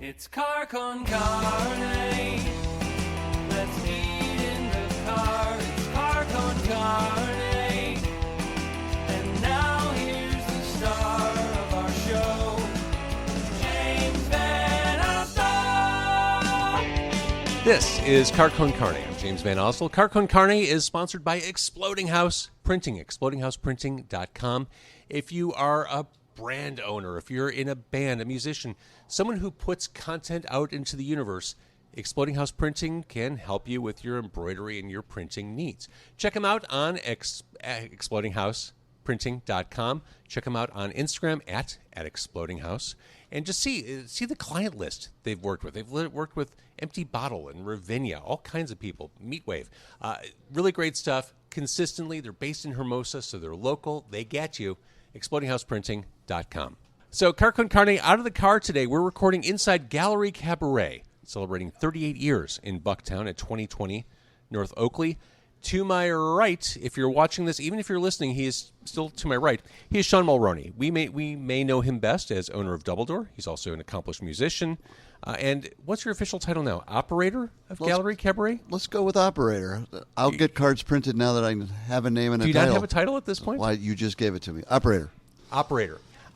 It's car con carne. Let's eat in the car. It's car con carne. And now here's the star of our show, James VanOsdol. This is Car con Carne. I'm James VanOsdol. Car con Carne is sponsored by Exploding House Printing, explodinghouseprinting.com. If you are a brand owner, if you're in a band, a musician, someone who puts content out into the universe, Exploding House Printing can help you with your embroidery and your printing needs. Check them out on explodinghouseprinting.com. Check them out on Instagram at Exploding House. And just see the client list they've worked with. They've worked with Empty Bottle and Ravinia, all kinds of people, Meatwave. Really great stuff. Consistently, they're based in Hermosa, so they're local. They get you. ExplodingHousePrinting.com. So, Car con Carne, out of the car today, we're recording inside Gallery Cabaret, celebrating 38 years in Bucktown at 2020 North Oakley. To my right, if you're watching this, even if you're listening, he is still to my right. He is Sean Mulroney. We may know him best as owner of Double Door. He's also an accomplished musician. And what's your official title now? Operator of Gallery Cabaret? Let's go with operator. I'll get cards printed now that I have a name and a title. Do you not have a title at this point? Why, you just gave it to me. Operator.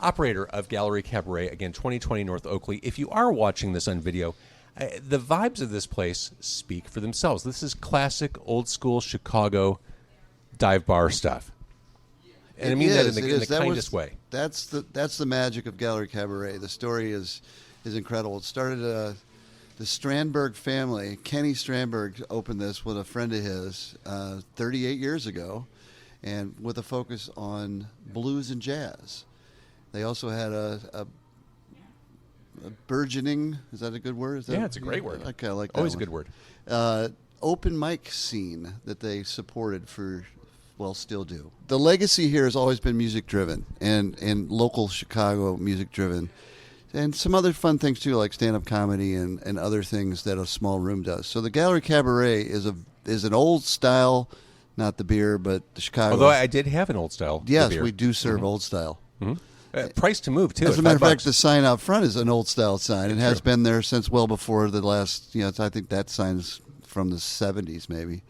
Operator of Gallery Cabaret, again, 2020 North Oakley. If you are watching this on video, the vibes of this place speak for themselves. This is classic, old-school Chicago dive bar stuff. And I mean that in the kindest way. That's the magic of Gallery Cabaret. The story is incredible. It started the Strandberg family. Kenny Strandberg opened this with a friend of his 38 years ago, and with a focus on blues and jazz. They also had a burgeoning, is that a good word? Yeah, it's a great word. Okay, I like that. Always one. a good word. Open mic scene that they supported still do. The legacy here has always been music driven and local Chicago music driven. And some other fun things too, like stand-up comedy and other things that a small room does. So the Gallery Cabaret is an old style, not the beer, but the Chicago. Although I did have an old style. Yes, beer. we do serve old style. Mm-hmm. Price to move too. As a matter of fact, $5. the sign out front is an old style sign. It has been there since well before the last. I think that sign is from the 70s maybe.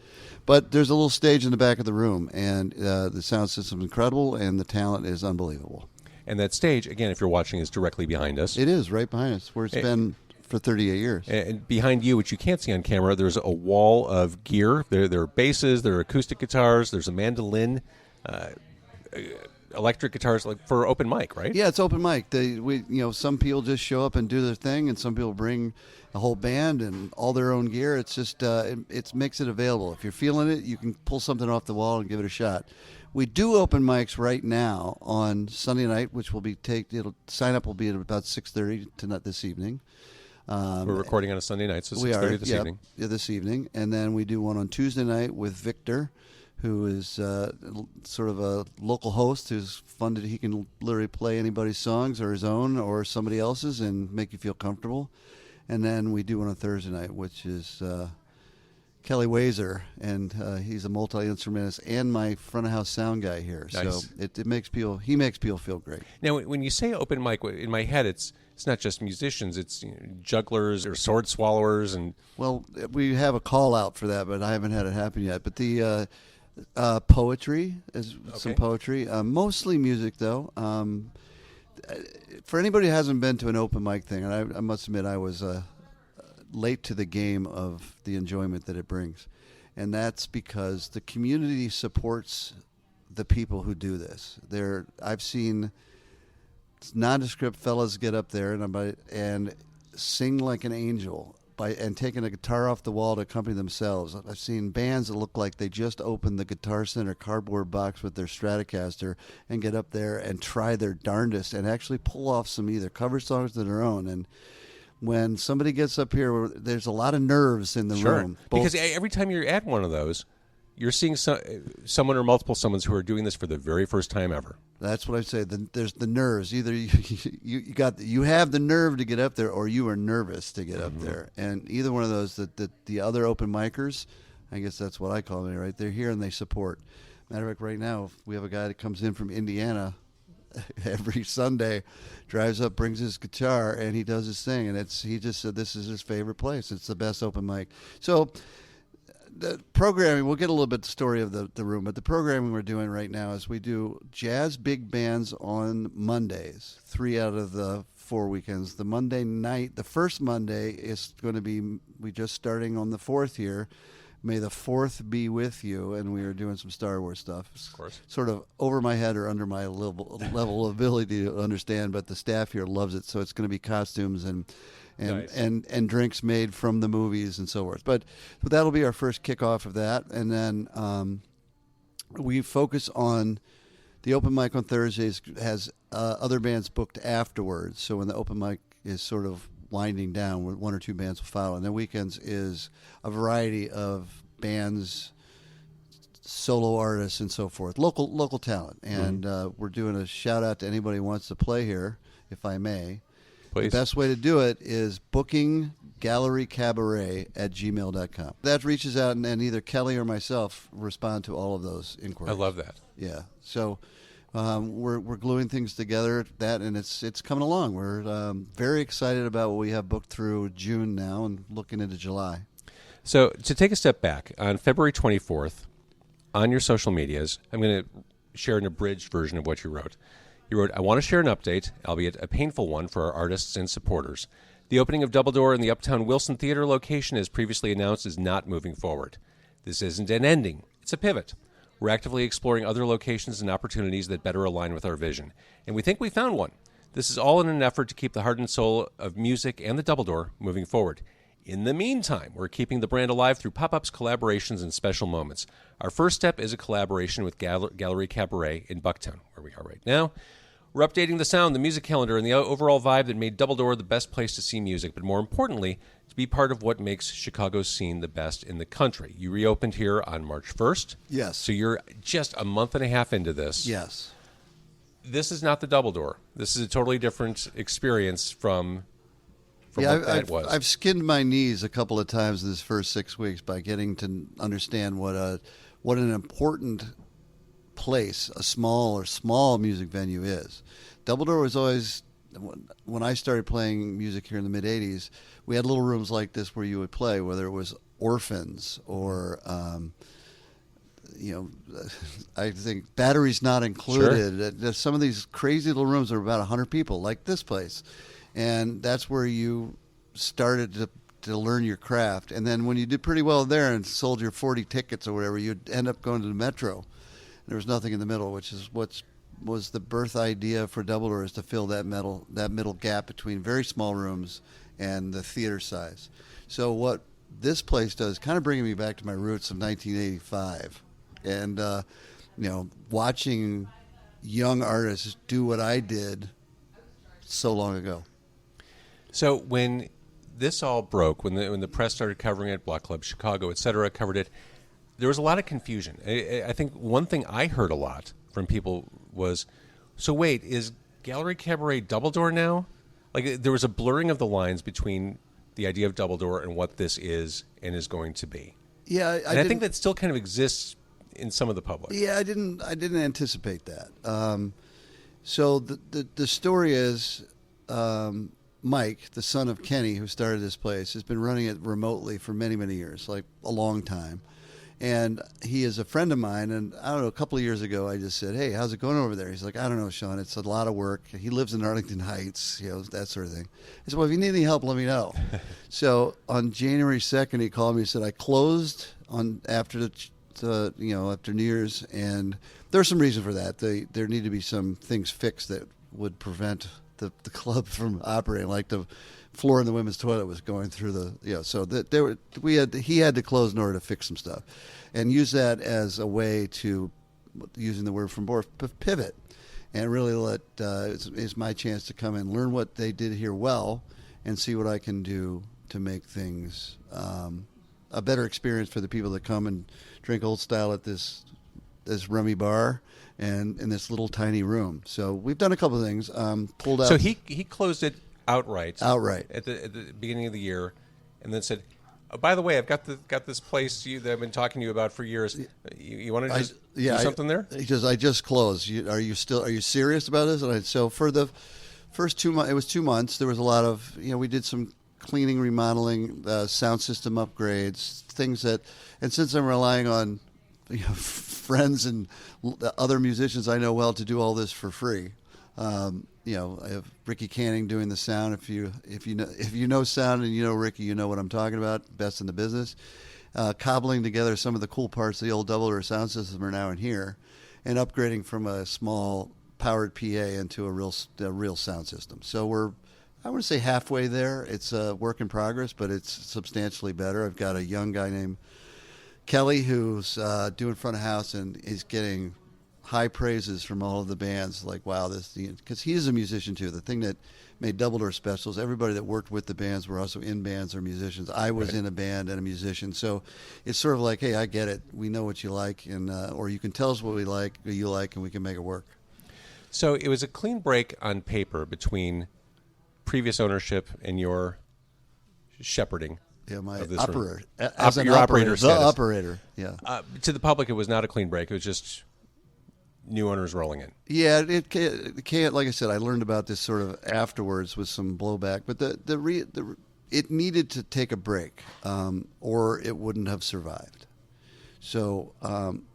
But there's a little stage in the back of the room, and the sound system is incredible, and the talent is unbelievable. And that stage, again, if you're watching, is directly behind us. It is right behind us, where it's been for 38 years. And behind you, which you can't see on camera, there's a wall of gear. There are basses, there are acoustic guitars, there's a mandolin, electric guitars, like for open mic, right? Yeah, it's open mic. Some people just show up and do their thing, and some people bring a whole band and all their own gear. It's just it makes it available. If you're feeling it, you can pull something off the wall and give it a shot. We do open mics right now on Sunday night, which will be sign up will be at about 6:30 tonight this evening. We're recording on a Sunday night, so 6:30 this evening. Yeah, this evening, and then we do one on Tuesday night with Victor, who is sort of a local host who's funded. He can literally play anybody's songs or his own or somebody else's and make you feel comfortable. And then we do one on Thursday night, which is Kelly Wazer, and he's a multi-instrumentist and my front of house sound guy here. Nice. So he makes people feel great. Now, when you say open mic, in my head, it's not just musicians; it's jugglers or sword swallowers, and we have a call out for that, but I haven't had it happen yet. But the poetry is some poetry, mostly music though. For anybody who hasn't been to an open mic thing, and I must admit I was late to the game of the enjoyment that it brings, and that's because the community supports the people who do this. I've seen nondescript fellas get up there and sing like an angel and taking a guitar off the wall to accompany themselves. I've seen bands that look like they just opened the Guitar Center cardboard box with their Stratocaster and get up there and try their darndest and actually pull off some either cover songs or their own. And when somebody gets up here, there's a lot of nerves in the room. Because every time you're at one of those, you're seeing someone or multiple someones who are doing this for the very first time ever. That's what I say. There's the nerves. Either you have the nerve to get up there, or you are nervous to get up there. And either one of those, the other open micers, I guess that's what I call them, right? They're here and they support. Matter of fact, right now we have a guy that comes in from Indiana every Sunday, drives up, brings his guitar, and he does his thing. And he just said this is his favorite place. It's the best open mic. So the programming, we'll get a little bit the story of the room, but the programming we're doing right now is we do jazz big bands on Mondays, 3 out of the 4 weekends. The Monday night, the first Monday is going to be, we just starting on the 4th here. May the 4th be with you, and we are doing some Star Wars stuff. Of course. Sort of over my head or under my level of ability to understand, but the staff here loves it, so it's going to be costumes and Nice. and drinks made from the movies and so forth. But that'll be our first kickoff of that, and then we focus on the open mic on Thursdays has other bands booked afterwards. So when the open mic is sort of winding down, 1 or 2 bands will follow, and then weekends is a variety of bands, solo artists, and so forth, local talent. And we're doing a shout out to anybody who wants to play here, if I may. Please. The best way to do it is booking Gallery Cabaret at gmail.com. That reaches out, and either Kelly or myself respond to all of those inquiries. I love that. Yeah. So we're gluing things together, and it's coming along. We're very excited about what we have booked through June now and looking into July. So to take a step back, on February 24th, on your social medias, I'm going to share an abridged version of what you wrote. You wrote, I want to share an update, albeit a painful one for our artists and supporters. The opening of Double Door in the Uptown Wilson Theater location, as previously announced, is not moving forward. This isn't an ending. It's a pivot. We're actively exploring other locations and opportunities that better align with our vision. And we think we found one. This is all in an effort to keep the heart and soul of music and the Double Door moving forward. In the meantime, we're keeping the brand alive through pop-ups, collaborations, and special moments. Our first step is a collaboration with Gallery Cabaret in Bucktown, where we are right now. We're updating the sound, the music calendar, and the overall vibe that made Double Door the best place to see music, but more importantly, to be part of what makes Chicago's scene the best in the country. You reopened here on March 1st. Yes. So you're just a month and a half into this. Yes. This is not the Double Door. This is a totally different experience from what that was. I've skinned my knees a couple of times in this first 6 weeks by getting to understand what an important place a small music venue is. Double Door was always, when I started playing music here in the mid-'80s, we had little rooms like this where you would play, whether it was Orphans or I think Batteries Not Included. Sure. Some of these crazy little rooms are about 100 people, like this place. And that's where you started to learn your craft. And then when you did pretty well there and sold your 40 tickets or whatever, you'd end up going to the Metro. There was nothing in the middle, which is was the birth idea for Double Door, is to fill that middle gap between very small rooms and the theater size. So what this place does, kind of bringing me back to my roots of 1985, and watching young artists do what I did so long ago. So when this all broke, when the press started covering it, Block Club Chicago, et cetera, covered it, there was a lot of confusion. I think one thing I heard a lot from people was, so wait, is Gallery Cabaret Double Door now? Like, there was a blurring of the lines between the idea of Double Door and what this is and is going to be. Yeah, I think that still kind of exists in some of the public. Yeah, I didn't anticipate that. So the story is, Mike, the son of Kenny, who started this place, has been running it remotely for many, many years, like a long time. And he is a friend of mine, and I don't know, a couple of years ago, I just said, hey, how's it going over there? He's like, I don't know, Sean, it's a lot of work. He lives in Arlington Heights, that sort of thing. I said, well, if you need any help, let me know. So on January 2nd, he called me and said, I closed after after New Year's, and there's some reason for that. There need to be some things fixed that would prevent the club from operating, like the floor in the women's toilet was going through he had to close in order to fix some stuff, and use that as a way to, using the word from Borf, pivot, and really let is my chance to come and learn what they did here well, and see what I can do to make things a better experience for the people that come and drink old style at this rummy bar and in this little tiny room. So we've done a couple of things. Pulled out. So he closed it outright Outright. at the beginning of the year, and then said, By the way, I've got this place that I've been talking to you about for years. You want to just do something there? Because I just closed. Are you serious about this? And so for the first 2 months, it was 2 months. There was a lot of, we did some cleaning, remodeling, sound system upgrades, things that, and since I'm relying on friends and other musicians I know well to do all this for free. I have Ricky Canning doing the sound. If you know sound and you know Ricky, you know what I'm talking about. Best in the business. Cobbling together some of the cool parts of the old double or sound system are now in here, and upgrading from a small powered PA into a real sound system. So we're, I want to say, halfway there. It's a work in progress, but it's substantially better. I've got a young guy named Kelly who's doing front of house and is getting high praises from all of the bands. Like, wow, because he is a musician too. The thing that made Double Door special is everybody that worked with the bands were also in bands or musicians. I was in a band and a musician, so it's sort of like, hey, I get it. We know what you like, and or you can tell us what you like, and we can make it work. So it was a clean break on paper between previous ownership and your shepherding. Yeah, my of this operator. room. As an your operator, status. the operator, yeah. To the public, it was not a clean break. It was just new owners rolling in. Yeah, it can't. Like I said, I learned about this sort of afterwards with some blowback. But it needed to take a break, or it wouldn't have survived. So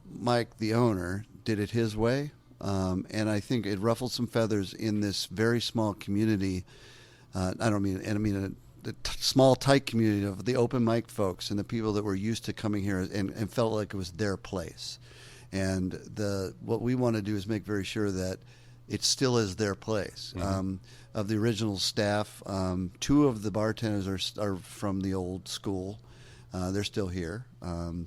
Mike, the owner, did it his way, and I think it ruffled some feathers in this very small community. I mean the small, tight community of the open mic folks and the people that were used to coming here and felt like it was their place. And what we want to do is make very sure that it still is their place. Mm-hmm. Of the original staff, 2 of the bartenders are from the old school. They're still here.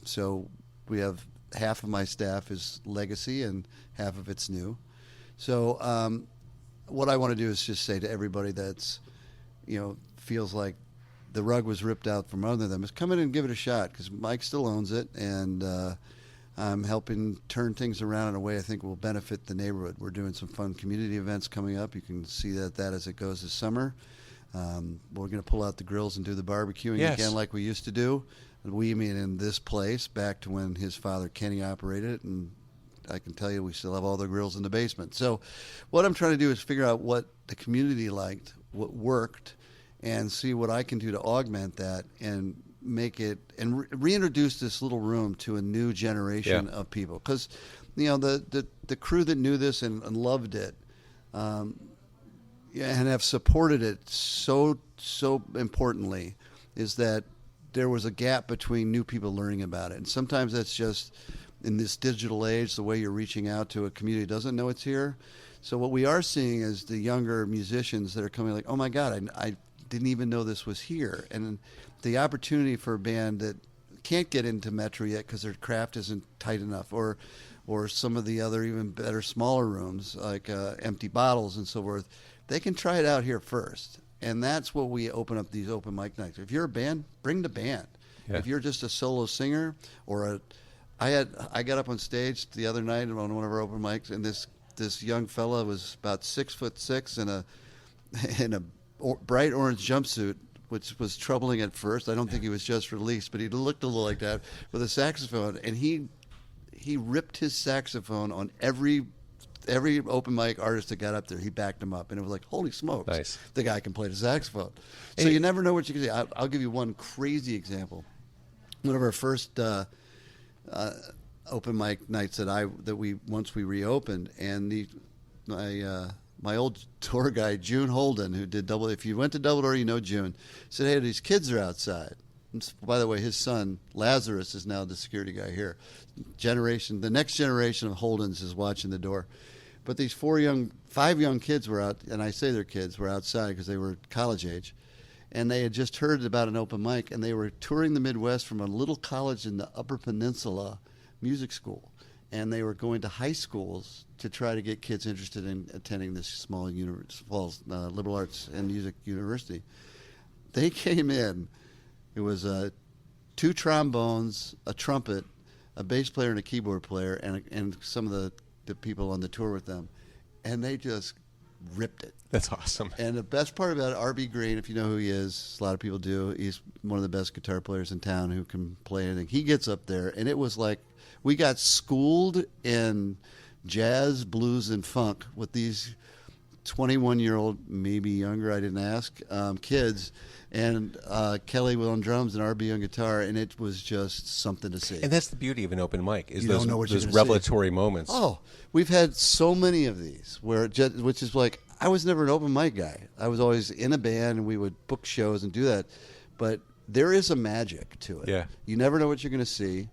So we have half of my staff is legacy and half of it's new. So what I want to do is just say to everybody that's, feels like the rug was ripped out from under them, is come in and give it a shot, because Mike still owns it, and I'm helping turn things around in a way I think will benefit the neighborhood. We're doing some fun community events coming up. You can see that as it goes this summer. We're going to pull out the grills and do the barbecuing again like we used to do. We mean in this place, back to when his father Kenny operated it, and I can tell you we still have all the grills in the basement. So what I'm trying to do is figure out what the community liked, what worked, and see what I can do to augment that and make it and reintroduce this little room to a new generation of people. Because the crew that knew this and loved it and have supported it so importantly is that there was a gap between new people learning about it. And sometimes that's just in this digital age, the way you're reaching out to a community that doesn't know it's here. So what we are seeing is the younger musicians that are coming like, oh my God, I didn't even know this was here. And the opportunity for a band that can't get into Metro yet because their craft isn't tight enough, or some of the other even better smaller rooms like Empty Bottles and so forth, they can try it out here first. And that's what we open up these open mic nights. If you're a band, bring the band. Yeah. If you're just a solo singer I got up on stage the other night on one of our open mics, and this young fella was about 6'6" in a bright orange jumpsuit, which was troubling at first. I don't think he was just released, but he looked a little like that with a saxophone, and he ripped his saxophone on every open mic artist that got up there. He backed him up, and it was like, holy smokes, nice. The guy can play the saxophone. So you never know what you can do. I'll give you one crazy example. One of our first open mic nights once we reopened, and my old tour guide, June Holden, who did Double. If you went to Double Door, you know June. Said, hey, these kids are outside. And by the way, his son Lazarus is now the security guy here. The next generation of Holdens is watching the door. But these 5 young kids were out, and I say they're kids, were outside because they were college age, and they had just heard about an open mic, and they were touring the Midwest from a little college in the Upper Peninsula music school. And they were going to high schools to try to get kids interested in attending this small liberal arts and music university. They came in. It was 2 trombones, a trumpet, a bass player, and a keyboard player, and some of the people on the tour with them. And they just ripped it. That's awesome. And the best part about R.B. Green, if you know who he is, a lot of people do, he's one of the best guitar players in town who can play anything. He gets up there, and it was like we got schooled in jazz, blues, and funk with these 21-year-old, maybe younger, I didn't ask, kids, and Kelly on drums and RB on guitar, and it was just something to see. And that's the beauty of an open mic, is You don't know what you're those gonna see. revelatory moments. Oh, we've had so many of these, which is like, I was never an open mic guy. I was always in a band, and we would book shows and do that. But there is a magic to it. Yeah. You never know what you're going to see.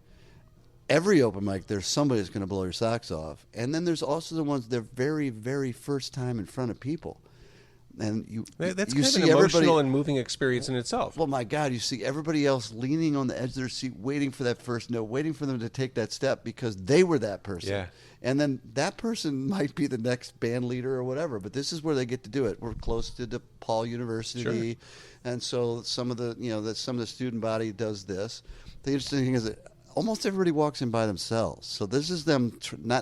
Every open mic, there's somebody that's going to blow your socks off. And then there's also the ones, they're very, very first time in front of people. And That's you kind of see an emotional everybody, and moving experience in itself. well, my God, you see everybody else leaning on the edge of their seat, waiting for that first note, waiting for them to take that step because they were that person. Yeah. And then that person might be the next band leader or whatever, but this is where they get to do it. We're close to DePaul University, Sure. and so some of the student body does this. The interesting thing is that almost everybody walks in by themselves. So this is them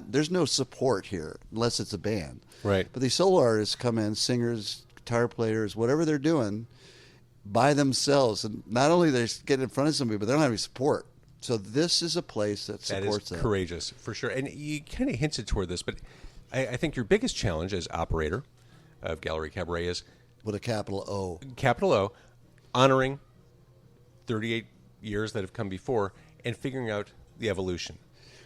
there's no support here unless it's a band. Right. But these solo artists come in, singers, guitar players, whatever they're doing, by themselves. And not only they get in front of somebody, but they don't have any support. So this is a place that supports That is that. courageous, for sure. And you kind of hinted toward this, but I think your biggest challenge as operator of Gallery Cabaret is With a capital O. capital O, honoring 38 years that have come before and figuring out the evolution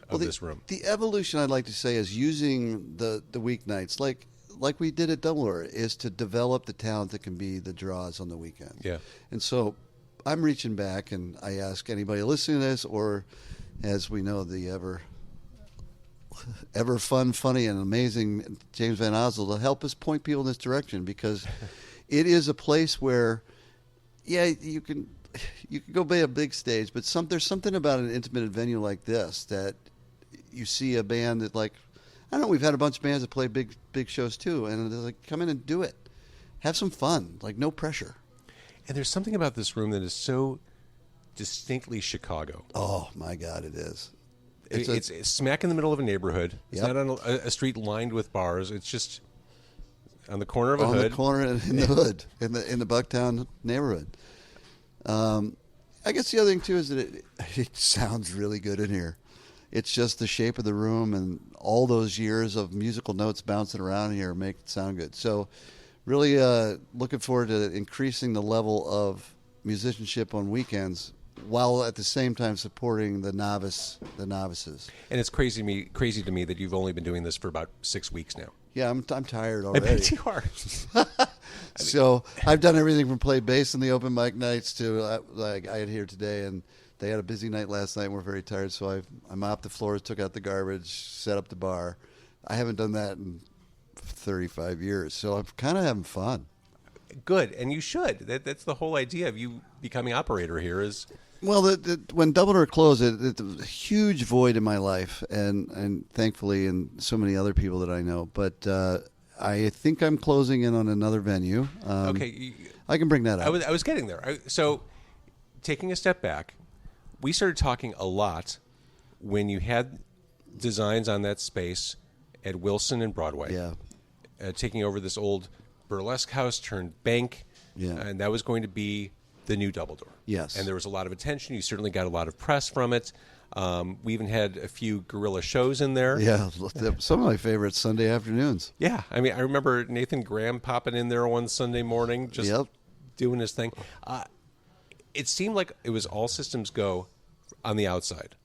of this room. The evolution, I'd like to say, is using the weeknights, like we did at Dumbledore, is to develop the talent that can be the draws on the weekends. Yeah. And so I'm reaching back, and I ask anybody listening to this, or as we know, the ever fun, funny, and amazing James VanOsdol to help us point people in this direction, because it is a place where, yeah, you can go by a big stage, but there's something about an intimate venue like this that you see a band that, like, I don't know, we've had a bunch of bands that play big shows too, and they're like, come in and do it. Have some fun, like no pressure. And there's something about this room that is so distinctly Chicago. Oh, my God, it is. It's smack in the middle of a neighborhood. It's Yep. not on a street lined with bars. It's just on the corner of a on hood. the corner in the hood, in the Bucktown neighborhood. I guess the other thing, too, is that it sounds really good in here. It's just the shape of the room and all those years of musical notes bouncing around here make it sound good. So really looking forward to increasing the level of musicianship on weekends while at the same time supporting the novices. And it's crazy to me that you've only been doing this for about 6 weeks now. Yeah, I'm tired I already. bet you are. So I've done everything from play bass in the open mic nights to like I had here today, and they had a busy night last night and we're very tired, so I mopped the floors, took out the garbage, set up the bar. I haven't done that in 35 years, so I'm kind of having fun. Good, and you should. That's the whole idea of you becoming operator here is... Well, when Dumbledore closed, it was a huge void in my life, and thankfully, and so many other people that I know. But I think I'm closing in on another venue. Okay. I can bring that up. I was getting there. So taking a step back, we started talking a lot when you had designs on that space at Wilson and Broadway. Yeah. Taking over this old burlesque house turned bank. Yeah. And that was going to be the new Dumbledore. Yes. And there was a lot of attention. You certainly got a lot of press from it. We even had a few guerrilla shows in there. Yeah, some of my favorites Sunday afternoons. Yeah. I mean, I remember Nathan Graham popping in there one Sunday morning, just Yep. doing his thing. It seemed like it was all systems go on the outside.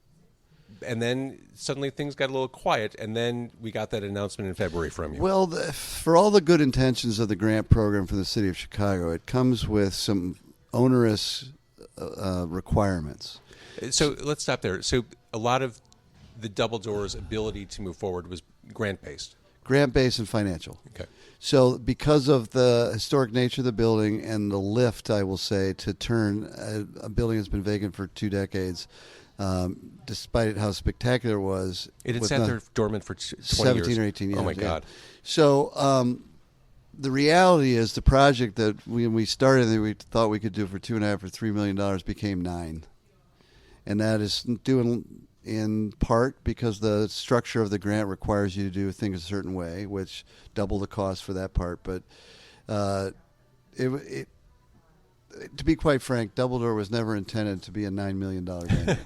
And then suddenly things got a little quiet, and then we got that announcement in February from you. Well, for all the good intentions of the grant program for the city of Chicago, it comes with some onerous requirements. So let's stop there. So a lot of the Dumbledore's ability to move forward was grant-based. Grant-based and financial. Okay. So because of the historic nature of the building and the lift, I will say, to turn a building that's been vacant for 2 decades, despite how spectacular it was. It had with sat there dormant for 20 17 years. or 18 years. Oh, my yeah. God. So the reality is the project that we started that we thought we could do for $2.5 or $3 million became $9 million. And that is doing in part because the structure of the grant requires you to do things a certain way, which double the cost for that part. But it to be quite frank, Doubledore was never intended to be a $9 million venue.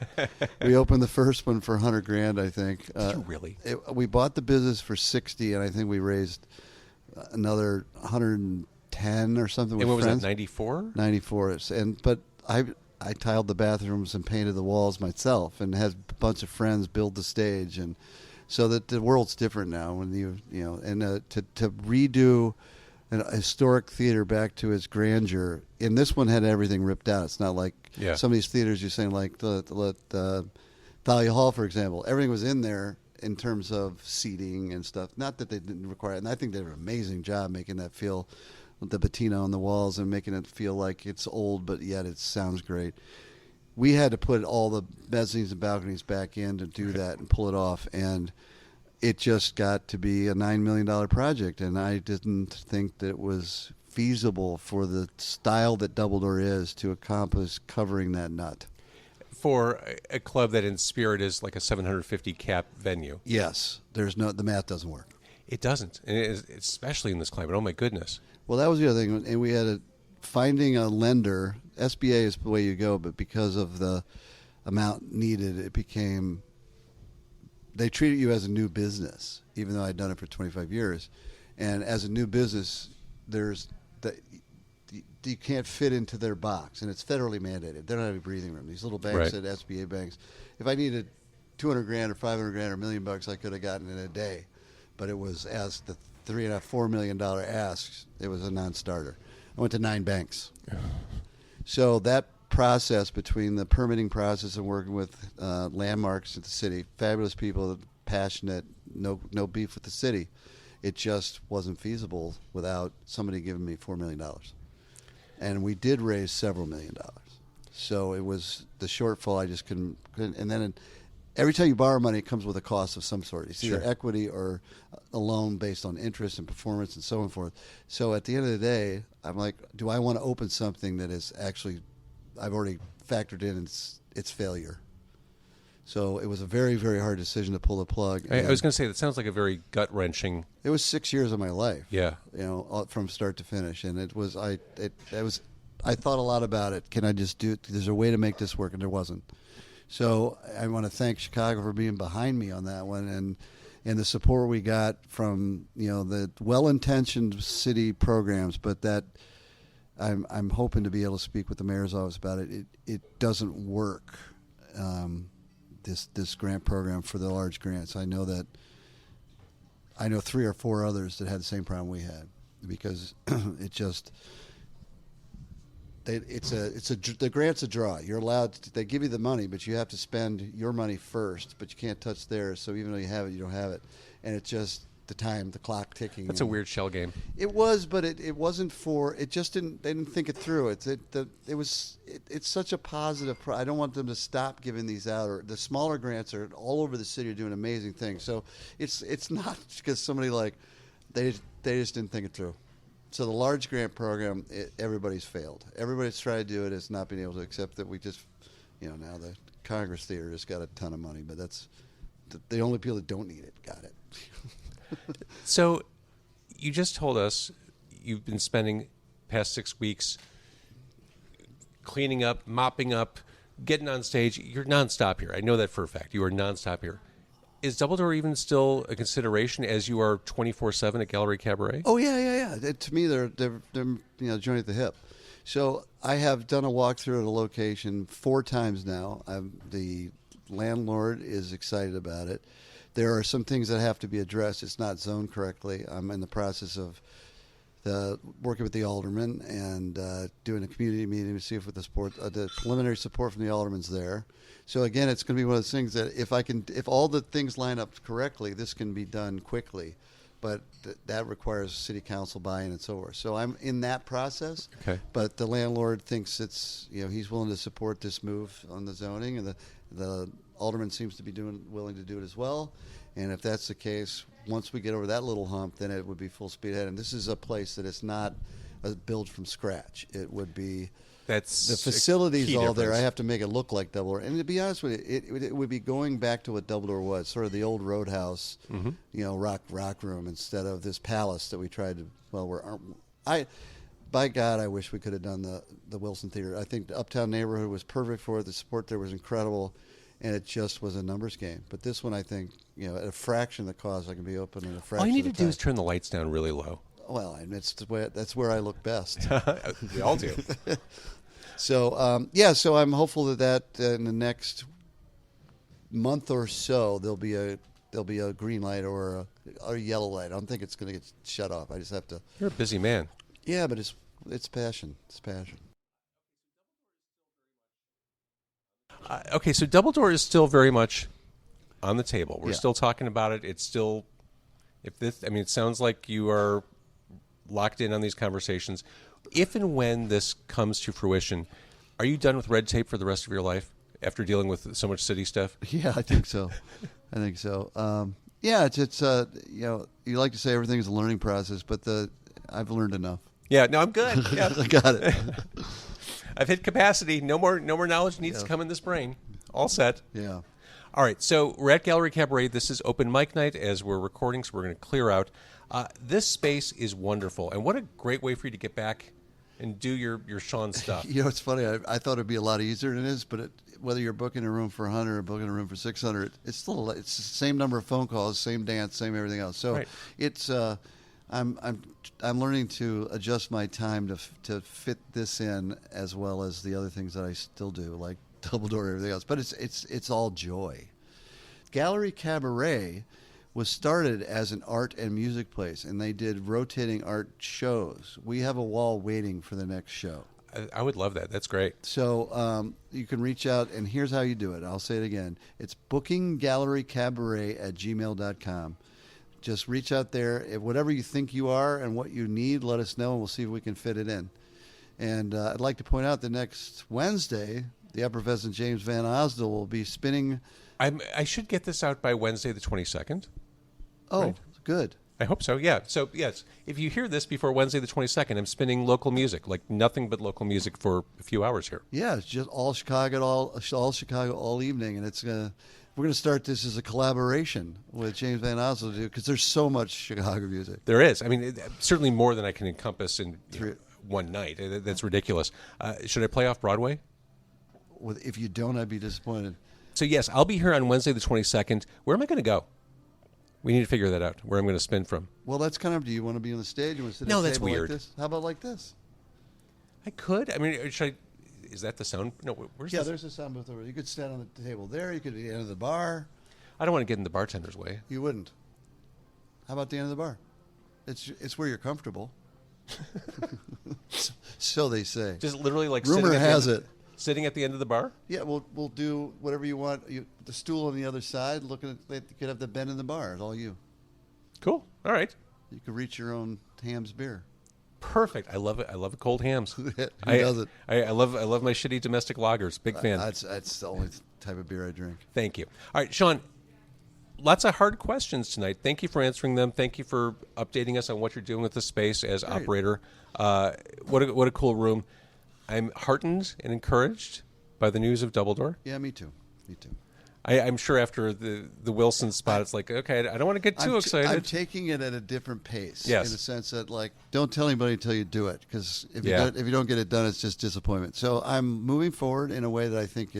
We opened the first one for $100,000, I think. Did you really? We bought the business for $60, and I think we raised another $110 or something. And with what friends. was that? 94. 94. But I tiled the bathrooms and painted the walls myself, and had a bunch of friends build the stage, and so that the world's different now. When to redo a historic theater back to its grandeur. And this one had everything ripped out. It's not like some of these theaters you're saying, like the Thalia Hall, for example. Everything was in there in terms of seating and stuff. Not that they didn't require it. And I think they did an amazing job making that feel, the patina on the walls, and making it feel like it's old, but yet it sounds great. We had to put all the mezzanines and balconies back in to do that and pull it off. And it just got to be a $9 million project, and I didn't think that it was feasible for the style that Doubledore is to accomplish covering that nut. For a club that in spirit is like a 750 cap venue. Yes, the math doesn't work. It doesn't, and especially in this climate. Oh my goodness. Well, that was the other thing, and we had finding a lender. SBA is the way you go, but because of the amount needed, it became. They treated you as a new business, even though I'd done it for 25 years. And as a new business, you can't fit into their box, and it's federally mandated. They don't have a breathing room. These little banks, at SBA banks, if I needed $200,000 or $500,000 or $1 million, I could have gotten it in a day. But it was, as the $3.5–4 million asks, it was a non-starter. I went to 9 banks. So that process between the permitting process and working with landmarks at the city, fabulous people, passionate, no beef with the city, it just wasn't feasible without somebody giving me $4 million. And we did raise several $1 million. So it was the shortfall. I just couldn't. And then every time you borrow money, it comes with a cost of some sort. It's either equity or a loan based on interest and performance and so on and forth. So at the end of the day, I'm like, do I want to open something that is actually, I've already factored in its failure. So it was a very, very hard decision to pull the plug. I was going to say, that sounds like a very gut-wrenching. It was 6 years of my life. Yeah. From start to finish. And it was, I thought a lot about it. Can I just do it? There's a way to make this work, and there wasn't. So I want to thank Chicago for being behind me on that one, and the support we got from, the well-intentioned city programs, but that I'm hoping to be able to speak with the mayor's office about it. It doesn't work. This grant program for the large grants. I know 3 or 4 others that had the same problem we had, because it just the grant's a draw. You're allowed they give you the money, but you have to spend your money first, but you can't touch theirs. So even though you have it, you don't have it, and it's just the clock ticking. That's a weird shell game. It was, but it wasn't for. It just didn't. They didn't think it through. It's such a positive. I don't want them to stop giving these out. Or the smaller grants are all over the city are doing amazing things. So it's not because somebody they just didn't think it through. So the large grant program, everybody's failed. Everybody's tried to do it. It's not been able to, except that we just, now the Congress Theater just got a ton of money, but that's the only people that don't need it got it. So you just told us you've been spending past 6 weeks cleaning up, mopping up, getting on stage. You're nonstop here. I know that for a fact. You are nonstop here. Is Doubledore even still a consideration as you are 24/7 at Gallery Cabaret? Oh yeah. To me, they're joined at the hip. So I have done a walkthrough at a location 4 times now. The landlord is excited about it. There are some things that have to be addressed. It's not zoned correctly. I'm in the process of working with the alderman and doing a community meeting to see if the preliminary support from the alderman's there. So again, it's going to be one of those things that if all the things line up correctly, this can be done quickly. But that requires city council buy-in and so forth. So I'm in that process. Okay. But the landlord thinks he's willing to support this move on the zoning, and the alderman seems to be willing to do it as well. And if that's the case, once we get over that little hump, then it would be full speed ahead. And this is a place that is not a build from scratch. It would be That's the facility's key all there. difference. I have to make it look like Double Door. And to be honest with you, it would be going back to what Double Door was, sort of the old Roadhouse, rock room instead of this palace that we tried to. Well, by God, I wish we could have done the Wilson Theater. I think the Uptown neighborhood was perfect for it. The support there was incredible, and it just was a numbers game. But this one, I think, at a fraction of the cost, I can be open in a fraction. All you need of to the do time. is turn the lights down really low. Well, and that's where I look best. We all do. So so I'm hopeful that in the next month or so there'll be a green light or a yellow light. I don't think it's going to get shut off. I just have to. You're a busy man. Yeah, but it's passion. It's passion. Okay, so Double Door is still very much on the table. We're Yeah. still talking about it. It's still, it sounds like you are locked in on these conversations. If and when this comes to fruition, are you done with red tape for the rest of your life after dealing with so much city stuff? Yeah, I think so. It's you like to say everything is a learning process, but I've learned enough. Yeah, no, I'm good. Yeah. I got it. I've hit capacity. No more knowledge needs to come in this brain. All set. Yeah. All right, so we're at Gallery Cabaret. This is open mic night as we're recording, so we're going to clear out. This space is wonderful, and what a great way for you to get back and do your Sean stuff. It's funny. I thought it'd be a lot easier than it is, but whether you're booking a room for 100 or booking a room for 600, it's the same number of phone calls, same dance, same everything else. So Right. it's I'm learning to adjust my time to fit this in as well as the other things that I still do, like Double Door and everything else. But it's all joy. Gallery Cabaret was started as an art and music place, and they did rotating art shows. We have a wall waiting for the next show. I would love that. That's great. So you can reach out, and here's how you do it. I'll say it again. It's bookinggallerycabaret@gmail.com. Just reach out there. If whatever you think you are and what you need, let us know, and we'll see if we can fit it in. And I'd like to point out that next Wednesday, the Effervescent James VanOsdol will be spinning. I should get this out by Wednesday the 22nd. Oh, Right. good. I hope so, yeah. So, yes, if you hear this before Wednesday the 22nd, I'm spinning local music, like nothing but local music for a few hours here. Yeah, it's just all Chicago, all Chicago, all evening, and we're going to start this as a collaboration with James VanOsdol because there's so much Chicago music. There is. I mean, certainly more than I can encompass in Three- one night. That's ridiculous. Should I play off Broadway? If you don't, I'd be disappointed. So, yes, I'll be here on Wednesday the 22nd. Where am I going to go? We need to figure that out, where I'm going to spin from. Well, that's kind of. Do you want to be on the stage? You want to sit No, at a that's table weird. like this? How about like this? I could. I mean, should I? Is that the sound? No, where's Yeah, this? there's a sound booth over there. You could stand on the table there. You could be at the end of the bar. I don't want to get in the bartender's way. You wouldn't. How about the end of the bar? It's where you're comfortable. So they say. Just literally like Rumor sitting at the has end- it. Sitting at the end of the bar? Yeah, we'll do whatever you want. The stool on the other side. Looking at, you could have the bend in the bar. It's all you. Cool. All right. You could reach your own Ham's beer. Perfect. I love it. I love a cold hams. Who I, doesn't? I love my shitty domestic lagers. Big fan. That's the only type of beer I drink. Thank you. All right, Sean. Lots of hard questions tonight. Thank you for answering them. Thank you for updating us on what you're doing with the space as operator. What a cool room. I'm heartened and encouraged by the news of Double Door. Yeah, me too. Me too. I'm sure after the Wilson spot, it's like, okay, I don't want to get too excited. I'm taking it at a different pace. Yes. In the sense that, like, don't tell anybody until you do it, because if you don't get it done, it's just disappointment. So I'm moving forward in a way that I think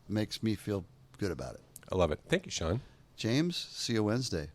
makes me feel good about it. I love it. Thank you, Sean. James, see you Wednesday.